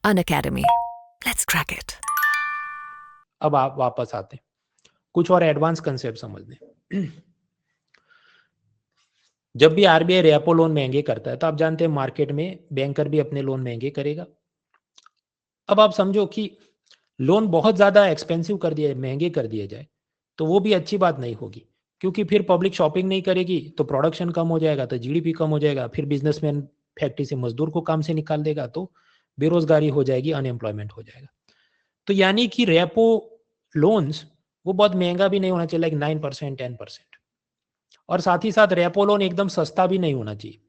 Unacademy. Let's crack it. अब आप वापस आते हैं कुछ और एडवांस कंसेप्ट समझने। जब भी आरबीआई रेपो लोन महंगे करता है तो आप जानते हैं मार्केट में बैंकर भी अपने लोन महंगे करेगा। अब आप समझो कि लोन बहुत ज़्यादा एक्सपेंसिव कर दिया महंगे कर दिए जाए तो वो भी अच्छी बात नहीं होगी, क्योंकि फिर पब्लिक शॉपिंग नहीं करेगी तो प्रोडक्शन कम हो जाएगा, तो जीडीपी कम हो जाएगा, फिर बिजनेसमैन फैक्ट्री से मजदूर को काम से निकाल देगा, तो बेरोजगारी हो जाएगी, अनएम्प्लॉयमेंट हो जाएगा। तो यानी कि रेपो लोन्स वो बहुत महंगा भी नहीं होना चाहिए, लाइक 9% 10%। और साथ ही साथ रेपो लोन एकदम सस्ता भी नहीं होना चाहिए,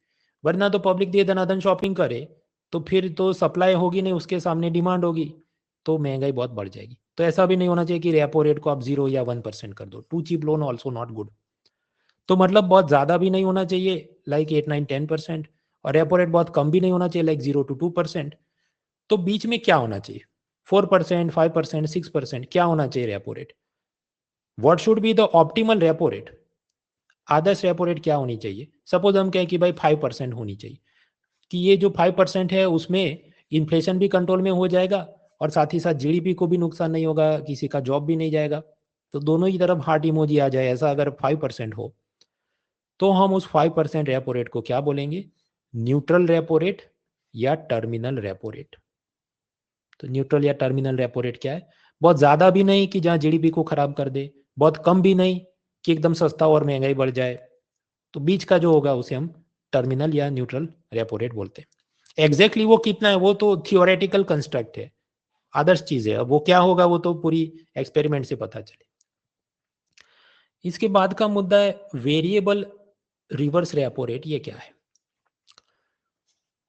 वरना तो पब्लिक दे दनादन शॉपिंग करे तो फिर तो सप्लाई होगी नहीं, उसके सामने डिमांड होगी तो महंगाई बहुत बढ़ जाएगी। तो ऐसा भी नहीं होना चाहिए कि रेपो रेट को आप 0 या 1% कर दो। Too cheap loan also not good. तो मतलब बहुत ज़्यादा भी नहीं होना चाहिए लाइक 8 9 10%, और रेपो रेट बहुत कम भी नहीं होना चाहिए लाइक 0 to 2%। तो बीच में क्या होना चाहिए? 4% 5% 6% क्या होना चाहिए repo rate? What should be the optimal repo rate? Adarsh repo rate क्या होनी चाहिए? सपोज हम कहें कि भाई 5% होनी चाहिए, कि ये जो 5% है उसमें इन्फ्लेशन भी कंट्रोल में हो जाएगा और साथ ही साथ जीडीपी को भी नुकसान नहीं होगा, किसी का जॉब भी नहीं जाएगा। तो दोनों ही तरफ हार्ट इमोजी आ जाए, ऐसा अगर 5% हो तो हम उस 5% रेपो रेट को क्या बोलेंगे? न्यूट्रल रेपो रेट या टर्मिनल रेपो रेट। तो न्यूट्रल या टर्मिनल रेपो रेट क्या है? बहुत ज्यादा भी नहीं कि जहां जीडीपी को खराब कर दे, बहुत कम भी नहीं कि एकदम सस्ता और महंगाई बढ़ जाए। तो बीच का जो होगा उसे हम टर्मिनल या न्यूट्रल रेपो रेट बोलते हैं। एग्जैक्टली वो कितना है वो तो थियोरेटिकल कंस्ट्रक्ट है, आदर्श चीज है। अब वो क्या होगा वो तो पूरी एक्सपेरिमेंट से पता चले। इसके बाद का मुद्दा है वेरिएबल रिवर्स रेपो रेट। ये क्या है?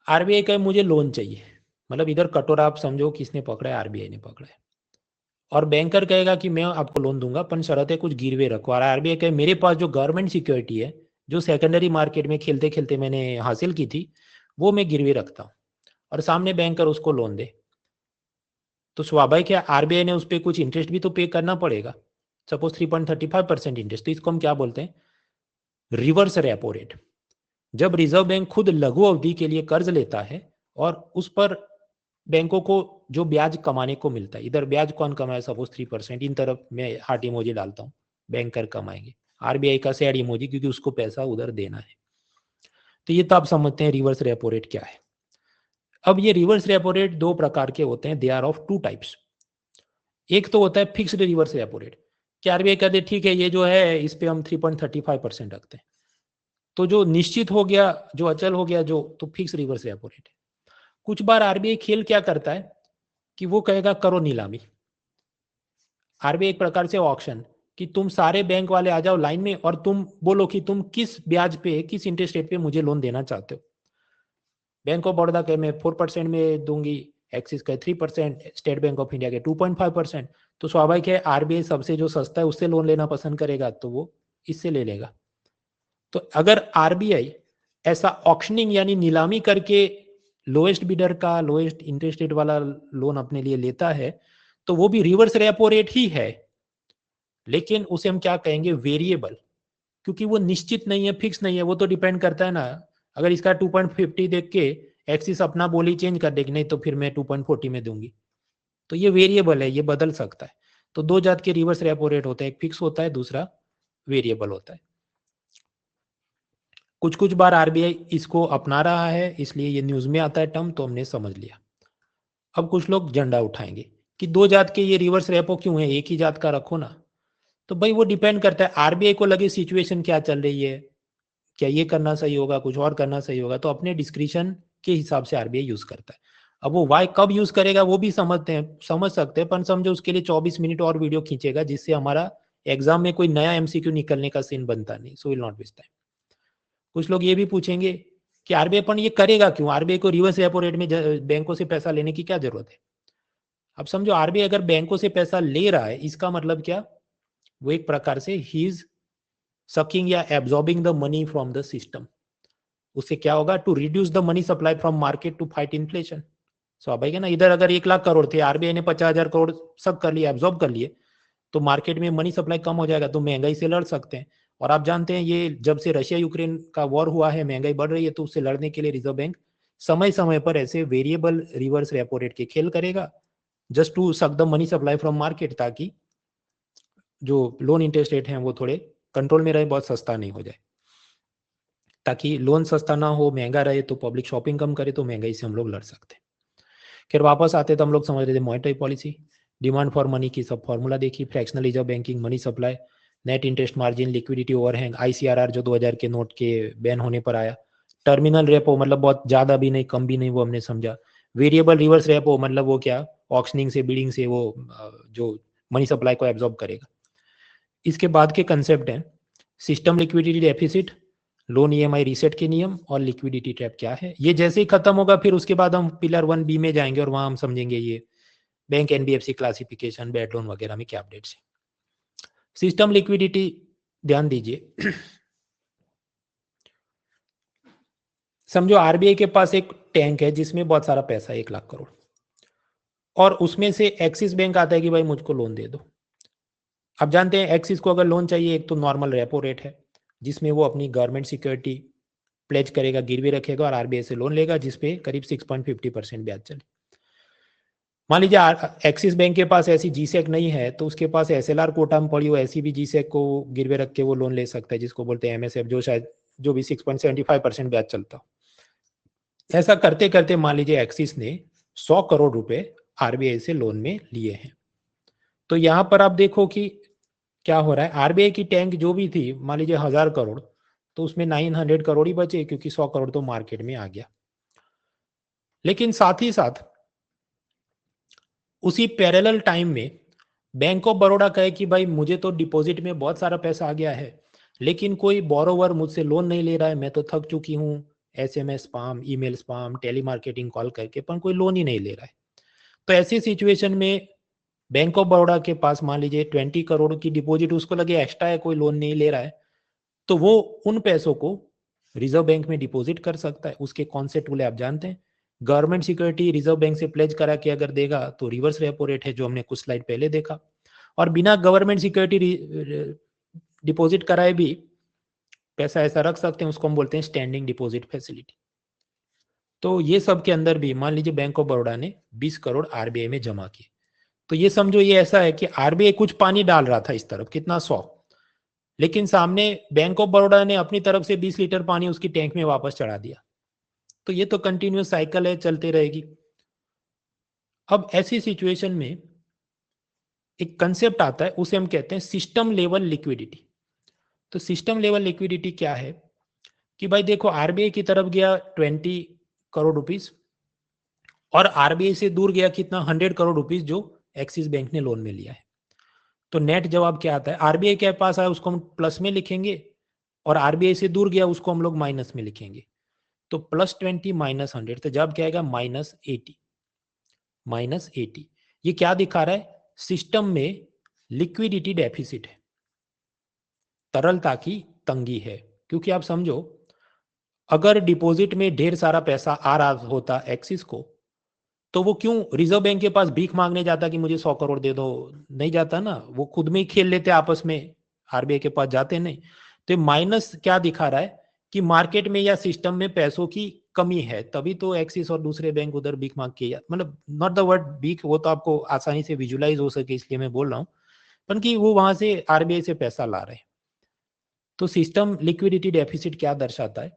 आरबीआई का मुझे लोन चाहिए, मतलब इधर कटोरा आप समझो किसने पकड़ा है? आरबीआई ने पकड़ा है। और बैंकर कहेगा कि मैं आपको लोन दूंगा पर शर्त है कुछ गिरवे रखो। और आरबीआई कहे मेरे पास जो गवर्नमेंट सिक्योरिटी है, जो सेकेंडरी मार्केट में खेलते खेलते मैंने हासिल की थी, वो मैं गिरवे रखता हूँ, और सामने बैंकर उसको लोन दे। तो स्वाभाविक है आरबीआई ने उस पर कुछ इंटरेस्ट भी तो पे करना पड़ेगा, सपोज 3.35% इंटरेस्ट। तो इसको हम क्या बोलते हैं? Reverse repo rate. जब रिजर्व बैंक खुद लघु अवधि के लिए कर्ज लेता है और उस पर बैंकों को जो ब्याज कमाने को मिलता है, इधर ब्याज कौन कमाए? सपोज 3%, इन तरफ मैं हार्ट इमोजी डालता हूँ, बैंकर कमाएंगे, आरबीआई का सैड इमोजी क्योंकि उसको पैसा उधर देना है। तो ये तो आप समझते हैं रिवर्स रेपो रेट क्या है। अब ये रिवर्स रेपो रेट दो प्रकार के होते हैं, they are of two types. एक तो होता है फिक्स्ड रिवर्स रेपो रेट, कि आरबीआई कहते ठीक है ये जो है इस पे हम 3.35% रखते हैं, तो जो निश्चित हो गया, जो अचल हो गया, जो तो फिक्स रिवर्स रेपो रेट है। कुछ बार आरबीआई खेल क्या करता है कि वो कहेगा करो नीलामी। आरबीआई एक प्रकार से ऑक्शन, कि तुम सारे बैंक वाले आ जाओ लाइन में और तुम बोलो कि तुम किस ब्याज पे, किस इंटरेस्ट रेट पे मुझे लोन देना चाहते हो। बैंक ऑफ बड़ौदा कहे मैं 4% में दूंगी, एक्सिस कहे 3%, स्टेट बैंक ऑफ इंडिया के 2.5%। तो स्वाभाविक है आरबीआई सबसे जो सस्ता है उससे लोन लेना पसंद करेगा, तो वो इससे ले लेगा। तो अगर आरबीआई ऐसा ऑक्शनिंग यानी नीलामी करके लोएस्ट बिडर का लोएस्ट इंटरेस्ट रेट वाला लोन अपने लिए लेता है, तो वो भी रिवर्स रेपो रेट ही है, लेकिन उसे हम क्या कहेंगे? वेरिएबल। क्योंकि वो निश्चित नहीं है, फिक्स नहीं है, वो तो डिपेंड करता है ना। अगर इसका 2.50 देख के एक्सिस अपना बोली चेंज कर देगी, नहीं तो फिर मैं 2.40 में दूंगी। तो ये वेरिएबल है, ये बदल सकता है। तो दो जात के रिवर्स रेपो रेट होता है, एक फिक्स होता है, दूसरा वेरिएबल होता है। कुछ कुछ बार आरबीआई इसको अपना रहा है, इसलिए ये न्यूज में आता है टर्म, तो हमने समझ लिया। अब कुछ लोग झंडा उठाएंगे कि दो जात के ये रिवर्स रेपो क्यों है, एक ही जात का रखो ना। तो भाई वो डिपेंड करता है, आरबीआई को लगे सिचुएशन क्या चल रही है, क्या ये करना सही होगा, कुछ और करना सही होगा, तो अपने डिस्क्रिप्शन के हिसाब से आरबीआई यूज करता है। अब वो वाई कब यूज करेगा वो भी समझ सकते हैं, पर समझो उसके लिए 24 मिनट और वीडियो खींचेगा, जिससे हमारा एग्जाम में कोई नया एमसीक्यू निकलने का सीन बनता नहीं। So will not waste time. कुछ लोग ये भी पूछेंगे कि आरबीआई पर ये करेगा क्यों, आरबीआई को रिवर्स रेपो रेट में बैंकों से पैसा लेने की क्या जरूरत है? अब समझो आरबीआई अगर बैंकों से पैसा ले रहा है, इसका मतलब क्या? वो एक प्रकार से ही इज सकिंग या absorbing the money from the system. उससे क्या होगा? To reduce the money supply from market to fight inflation. स्वाभाविक है ना, इधर अगर 1 लाख करोड़ थे, आरबीआई ने 50,000 करोड़ सब कर लिए, एब्जॉर्ब कर लिए, तो मार्केट में मनी सप्लाई कम हो जाएगा, तो महंगाई से लड़ सकते हैं। और आप जानते हैं ये जब से रशिया यूक्रेन का वॉर हुआ है महंगाई बढ़ रही है, तो उससे लड़ने के लिए रिजर्व बैंक समय समय पर ऐसे वेरिएबल रिवर्स रेपो रेट के खेल करेगा just to suck the money supply from market, ताकि जो लोन इंटरेस्ट रेट हैं वो थोड़े कंट्रोल में रहे, बहुत सस्ता नहीं हो जाए। ताकि लोन सस्ता ना हो, महंगा रहे तो पब्लिक शॉपिंग कम करे, तो महंगाई से हम लोग लड़ सकते हैं। फिर वापस आते तो हम लोग समझ रहे थे monetary policy, demand for money की सब फॉर्मूला देखी, fractional reserve banking, money supply, net interest margin, liquidity overhang, ICRR जो 2000 के नोट के बैन होने पर आया, टर्मिनल रेपो मतलब बहुत ज्यादा भी नहीं कम भी नहीं, वो हमने समझा, वेरिएबल रिवर्स रेपो मतलब वो क्या, ऑक्शनिंग से बिडिंग से वो जो मनी सप्लाई को एब्जॉर्ब करेगा। इसके बाद के कंसेप्ट हैं system liquidity deficit, loan EMI reset के नियम और लिक्विडिटी ट्रैप क्या है। ये जैसे ही खत्म होगा फिर उसके बाद हम पिलर 1B में जाएंगे और वहां हम समझेंगे ये bank NBFC classification, bad loan वगैरह में क्या अपडेट्स है। सिस्टम लिक्विडिटी ध्यान दीजिए। समझो आरबीआई के पास एक टैंक है जिसमें बहुत सारा पैसा है, 1 लाख करोड़, और उसमें से एक्सिस बैंक आता है कि भाई मुझको लोन दे दो। आप जानते हैं एक्सिस को अगर लोन चाहिए, एक तो नॉर्मल रेपो रेट है जिसमें वो अपनी गवर्नमेंट सिक्योरिटी प्लेज करेगा, गिरवी रखेगा और आरबीआई से लोन लेगा जिसपे करीब 6.50% ब्याज चले। मान लीजिए एक्सिस बैंक के पास ऐसी जीसेक नहीं है तो उसके पास एसएलआर कोटा में पड़ी हो ऐसी भी जीसेक को गिरवे रख के वो लोन ले सकता है, जिसको बोलते हैं एमएसएफ, जो शायद जो भी 6.75% ब्याज चलता हो। ऐसा करते करते मान लीजिए एक्सिस ने 100 करोड़ रुपए आरबीआई से लोन में लिए हैं। तो यहां पर आप देखो कि क्या हो रहा है, आरबीआई की टैंक जो भी थी मान लीजिए 1000 करोड़, तो उसमें 900 करोड़ ही बचे क्योंकि 100 करोड़ तो मार्केट में आ गया। लेकिन साथ ही साथ उसी पैरेलल टाइम में बैंक ऑफ बड़ौदा कहे कि भाई मुझे तो डिपॉजिट में बहुत सारा पैसा आ गया है लेकिन कोई बोरोवर मुझसे लोन नहीं ले रहा है, मैं तो थक चुकी हूँ SMS spam, email spam, telemarketing call करके, पर कोई लोन ही नहीं ले रहा है। तो ऐसी सिचुएशन में बैंक ऑफ बड़ौदा के पास मान लीजिए 20 करोड़ की डिपॉजिट उसको लगे एक्स्ट्रा है, कोई लोन नहीं ले रहा है, तो वो उन पैसों को रिजर्व बैंक में डिपॉजिट कर सकता है। उसके कॉन्सेप्ट बोले आप जानते हैं, गवर्नमेंट सिक्योरिटी रिजर्व बैंक से प्लेज करा के अगर देगा तो रिवर्स रेपो रेट है जो हमने कुछ स्लाइड पहले देखा, और बिना गवर्नमेंट सिक्योरिटी डिपॉजिट कराए भी पैसा ऐसा रख सकते हैं, उसको हम बोलते हैं स्टैंडिंग डिपॉजिट फैसिलिटी। तो ये सब के अंदर भी मान लीजिए बैंक ऑफ बड़ौदा ने 20 करोड़ आरबीआई में जमा किए, तो ये समझो ये ऐसा है कि आरबीआई कुछ पानी डाल रहा था इस तरफ, कितना 100, लेकिन सामने बैंक ऑफ बड़ौदा ने अपनी तरफ से 20 लीटर पानी उसकी टैंक में वापस चढ़ा दिया। तो ये तो कंटिन्यूस साइकिल है, चलते रहेगी। अब ऐसी सिचुएशन में एक कंसेप्ट आता है, उसे हम कहते हैं सिस्टम लेवल लिक्विडिटी। तो सिस्टम लेवल लिक्विडिटी क्या है कि भाई देखो आरबीआई की तरफ गया 20 करोड़ रुपीस और आरबीआई से दूर गया कितना 100 करोड़ रुपीस जो एक्सिस बैंक ने लोन में लिया है। तो नेट जवाब क्या आता है, आरबीआई के पास आया उसको हम प्लस में लिखेंगे और आरबीआई से दूर गया उसको हम लोग माइनस में लिखेंगे। तो +20 -100, तो जवाब क्या आएगा -80। -80 ये क्या दिखा रहा है, सिस्टम में लिक्विडिटी डेफिसिट है, तरलता की तंगी है। क्योंकि आप समझो अगर डिपॉजिट में ढेर सारा पैसा आ रहा होता एक्सिस को, तो वो क्यों रिजर्व बैंक के पास भीख मांगने जाता कि मुझे 100 करोड़ दे दो, नहीं जाता ना, वो खुद में ही खेल लेते आपस में, आरबीआई के पास जाते नहीं। तो माइनस क्या दिखा रहा है कि मार्केट में या सिस्टम में पैसों की कमी है, तभी तो एक्सिस और दूसरे बैंक उधर भीख मांग के, मतलब नॉट द वर्ड भीख, वो तो आपको आसानी से विजुलाइज हो सके इसलिए मैं बोल रहा हूँ, पर कि वो वहां से आरबीआई से पैसा ला रहे हैं। तो सिस्टम लिक्विडिटी डेफिसिट क्या दर्शाता है,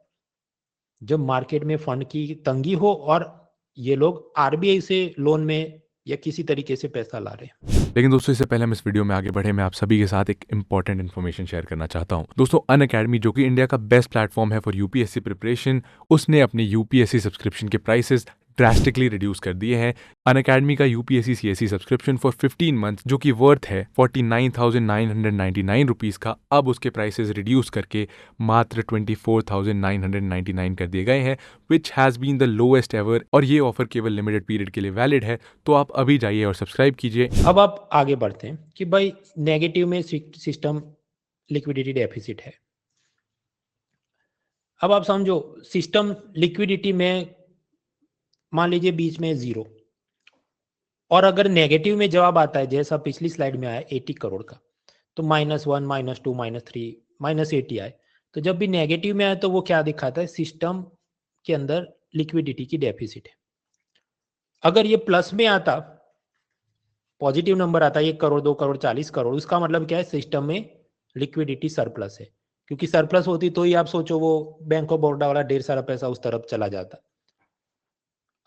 जब मार्केट में फंड की तंगी हो और ये लोग आरबीआई से लोन में या किसी तरीके से पैसा ला रहे हैं। लेकिन दोस्तों इससे पहले हम इस वीडियो में आगे बढ़े, मैं आप सभी के साथ एक इंपॉर्टेंट इन्फॉर्मेशन शेयर करना चाहता हूं। दोस्तों अनअकैडमी जो कि इंडिया का बेस्ट प्लेटफॉर्म है फॉर यूपीएससी प्रिपरेशन, उसने अपने यूपीएससी सब्सक्रिप्शन के प्राइसेस ड्रास्टिकली रिड्यूस कर दिए हैं। अनअकैडमी का UPSC CSC subscription for 15 month जो कि वर्थ है 49,999 रुपीज़ का, अब उसके प्राइसेस रिड्यूस करके मात्र 24,999 कर दिए गए हैं, which has been the lowest ever. और ये ऑफर केवल लिमिटेड पीरियड के लिए वैलिड है, तो आप अभी जाइए और सब्सक्राइब कीजिए। अब आप आगे बढ़ते हैं कि भाई नेगेटिव में सिस्टम लिक्विडिटी डेफिसिट है। अब आप समझो सिस्टम लिक्विडिटी में मान लीजिए बीच में 0, और अगर नेगेटिव में जवाब आता है जैसा पिछली स्लाइड में आया 80 करोड़ का, तो -1 -2 -3 -80 आए। तो जब भी नेगेटिव में आए तो वो क्या दिखाता है, सिस्टम के अंदर लिक्विडिटी की डेफिसिट है। अगर ये प्लस में आता, पॉजिटिव नंबर आता 1 करोड़ 2 करोड़ 40 करोड़, उसका मतलब क्या है, सिस्टम में लिक्विडिटी सरप्लस है। क्योंकि सरप्लस होती तो ही आप सोचो वो बैंक ऑफ बड़ौदा वाला ढेर सारा पैसा उस तरफ चला जाता।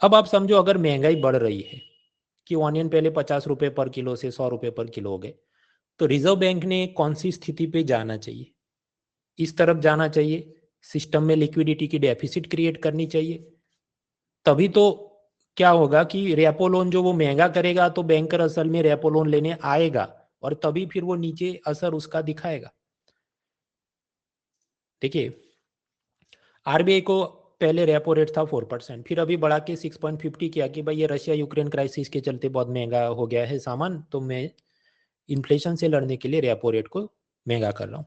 अब आप समझो अगर महंगाई बढ़ रही है कि ऑनियन पहले 50 रुपए पर किलो से 100 रुपए पर किलो हो गए, तो रिजर्व बैंक ने कौन सी स्थिति पे जाना चाहिए? इस तरफ जाना चाहिए, सिस्टम में लिक्विडिटी की डेफिसिट क्रिएट करनी चाहिए। तभी तो क्या होगा कि रेपो लोन जो वो महंगा करेगा तो बैंकर असल में रेपो लोन लेने आएगा और तभी फिर वो नीचे असर उसका दिखाएगा। देखिए, आरबीआई को पहले रेपो रेट था 4%, फिर अभी बढ़ा के 6.50 किया कि भाई ये रशिया यूक्रेन क्राइसिस के चलते बहुत महंगा हो गया है सामान, तो मैं इन्फ्लेशन से लड़ने के लिए रेपो रेट को महंगा कर रहा हूँ।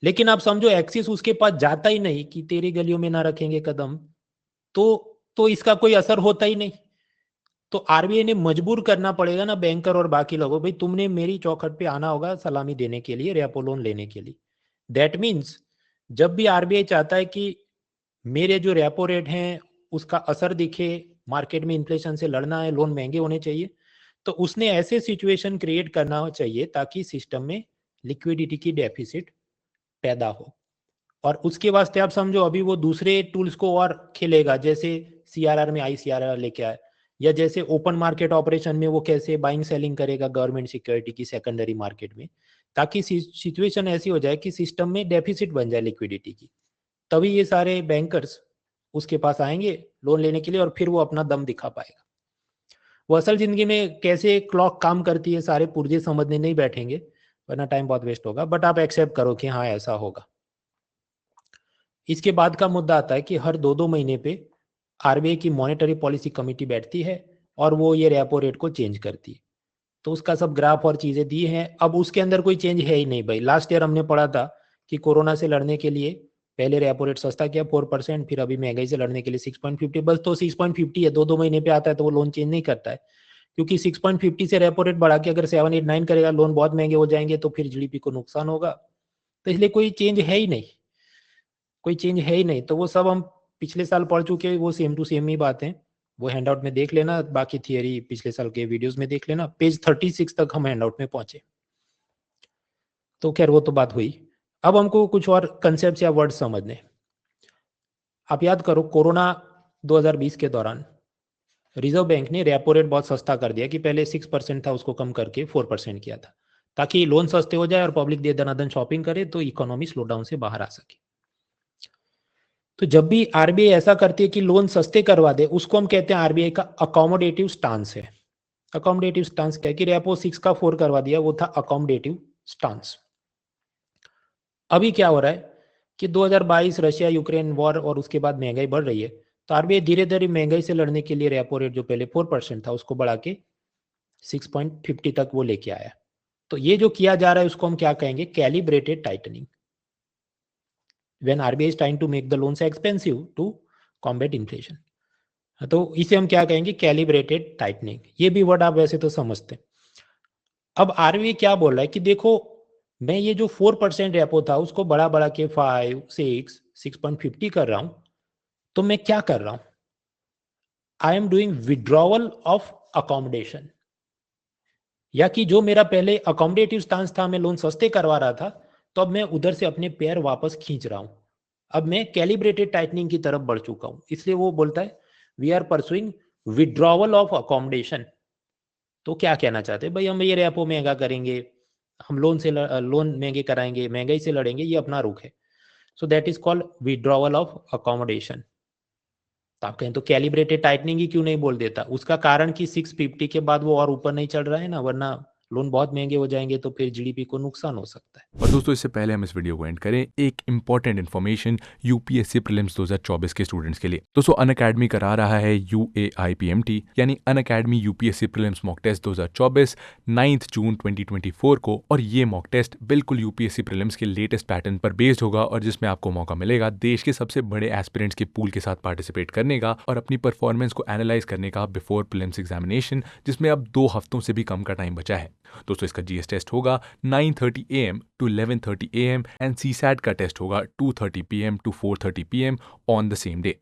लेकिन आप समझो एक्सिस उसके पास जाता ही नहीं कि तेरी गलियों में ना रखेंगे कदम, तो इसका कोई असर होता ही नहीं। तो आरबीआई ने मजबूर करना पड़ेगा ना बैंकर और बाकी लोगों, भाई तुमने मेरी चौखट पे आना होगा सलामी देने के लिए, रेपो लोन लेने के लिए। दैट मीन्स जब भी आरबीआई चाहता है कि मेरे जो रेपो रेट हैं उसका असर दिखे, मार्केट में इन्फ्लेशन से लड़ना है, लोन महंगे होने चाहिए, तो उसने ऐसे सिचुएशन क्रिएट करना चाहिए ताकि सिस्टम में लिक्विडिटी की डेफिसिट पैदा हो। और उसके वास्ते आप समझो अभी वो दूसरे टूल्स को और खेलेगा, जैसे सीआरआर में आईसीआरआर लेके आए, या जैसे ओपन मार्केट ऑपरेशन में वो कैसे बाइंग सेलिंग करेगा गवर्नमेंट सिक्योरिटी की सेकेंडरी मार्केट में, ताकि सिचुएशन ऐसी हो जाए कि सिस्टम में डेफिसिट बन जाए लिक्विडिटी की। तभी ये सारे बैंकर्स उसके पास आएंगे लोन लेने के लिए और फिर वो अपना दम दिखा पाएगा। वो असल जिंदगी में कैसे क्लॉक काम करती है सारे पुर्जे समझने नहीं बैठेंगे, वरना टाइम बहुत वेस्ट होगा, बट आप एक्सेप्ट करो कि हाँ ऐसा होगा। इसके बाद का मुद्दा आता है कि हर 2-2 महीने पे आरबीआई की मॉनेटरी पॉलिसी कमेटी बैठती है और वो ये रेपो रेट को चेंज करती है। तो उसका सब ग्राफ और चीजें दी हैं। अब उसके अंदर कोई चेंज है ही नहीं भाई। लास्ट ईयर हमने पढ़ा था कि कोरोना से लड़ने के लिए पहले रेपो रेट सस्ता किया 4%, फिर अभी महंगाई से लड़ने के लिए 6.50, बस तो 6.50 है, 2-2 महीने पे आता है तो वो लोन चेंज नहीं करता है। क्योंकि 6.50 से रेपो रेट बढ़ा के अगर 7, 8, 9 करेगा, लोन बहुत महंगे हो जाएंगे तो फिर जीडीपी को नुकसान होगा। तो इसलिए कोई चेंज है ही नहीं, कोई चेंज है ही नहीं। तो वो सब हम पिछले साल पढ़ चुके, वो सेम टू सेम ही बातें, वो हैंडआउट में देख लेना, बाकी थियरी पिछले साल के वीडियोस में देख लेना। पेज 36 तक हम हैंडआउट में पहुंचे। तो खैर वो तो बात हुई। अब हमको कुछ और कंसेप्ट या वर्ड समझने। आप याद करो कोरोना 2020 के दौरान रिजर्व बैंक ने रेपो रेट बहुत सस्ता कर दिया कि पहले 6% था उसको कम करके 4% किया था, ताकि लोन सस्ते हो जाए और पब्लिक दे दनादन शॉपिंग करे तो इकोनॉमी स्लो डाउन से बाहर आ सके। तो जब भी आरबीआई ऐसा करती है कि लोन सस्ते करवा दे, उसको हम कहते हैं आरबीआई का अकोमोडेटिव स्टांस है। अकोमोडेटिव स्टांस क्या है कि रेपो 6 का 4 करवा दिया, वो था अकोमोडेटिव स्टांस। अभी क्या हो रहा है कि 2022 रशिया यूक्रेन वॉर और उसके बाद महंगाई बढ़ रही है, तो आरबीआई धीरे धीरे महंगाई से लड़ने के लिए रेपो रेट जो पहले 4% था उसको बढ़ा के 6.50 तक वो लेके आया। तो ये जो किया जा रहा है उसको हम क्या कहेंगे, calibrated tightening. when RBI is trying to make the loans expensive to combat inflation, तो इसे हम क्या कहेंगे, कैलिब्रेटेड टाइटनिंग। ये भी वर्ड आप वैसे तो समझते हैं। अब आरबीआई क्या बोल रहा है कि देखो मैं ये जो 4% रेपो था उसको बड़ा बड़ा के 5, 6, 6.50 कर रहा हूं, तो मैं क्या कर रहा हूं, I am doing withdrawal of accommodation. या कि जो मेरा पहले अकोमोडेटिव स्टांस था, मैं लोन सस्ते करवा रहा था, तो अब मैं उधर से अपने पैर वापस खींच रहा हूं। अब मैं कैलिब्रेटेड टाइटनिंग की तरफ बढ़ चुका हूं। इसलिए वो बोलता है we are pursuing withdrawal of accommodation. तो क्या कहना चाहते हैं भाई, हम ये रेपो महंगा करेंगे, हम लोन महंगे कराएंगे, महंगाई से लड़ेंगे, ये अपना रुख है। So that is called withdrawal of accommodation. तो आप कहें तो कैलिब्रेटेड टाइटनिंग ही क्यों नहीं बोल देता? उसका कारण कि 650 के बाद वो और ऊपर नहीं चढ़ रहा है ना, वरना लोन बहुत महंगे हो जाएंगे तो फिर जीडीपी को नुकसान हो सकता है। और दोस्तों इससे पहले हम इस वीडियो को एंड करें, एक इंपॉर्टेंट इन्फॉर्मेशन यूपीएससी प्रीलिम्स 2024 के स्टूडेंट्स के लिए। दोस्तों अनअकैडमी करा रहा है UAIPMT यानी Unacademy UPSC prelims mock test 2024 9 जून 2024 को। और ये मॉक टेस्ट बिल्कुल यूपीएससी प्रीलिम्स के लेटेस्ट पैटर्न पर बेस्ड होगा और जिसमें आपको मौका मिलेगा देश के सबसे बड़े एस्पिरेंट्स के पूल के साथ पार्टिसिपेट करने का और अपनी परफॉर्मेंस को एनालाइज करने का बिफोर प्रीलिम्स एग्जामिनेशन, जिसमें अब 2 हफ्तों से भी कम का टाइम बचा है। दोस्तों इसका जीएस टेस्ट होगा 9:30 AM to 11:30 AM and CSAT का टेस्ट होगा 2:30 PM to 4:30 PM on the same day.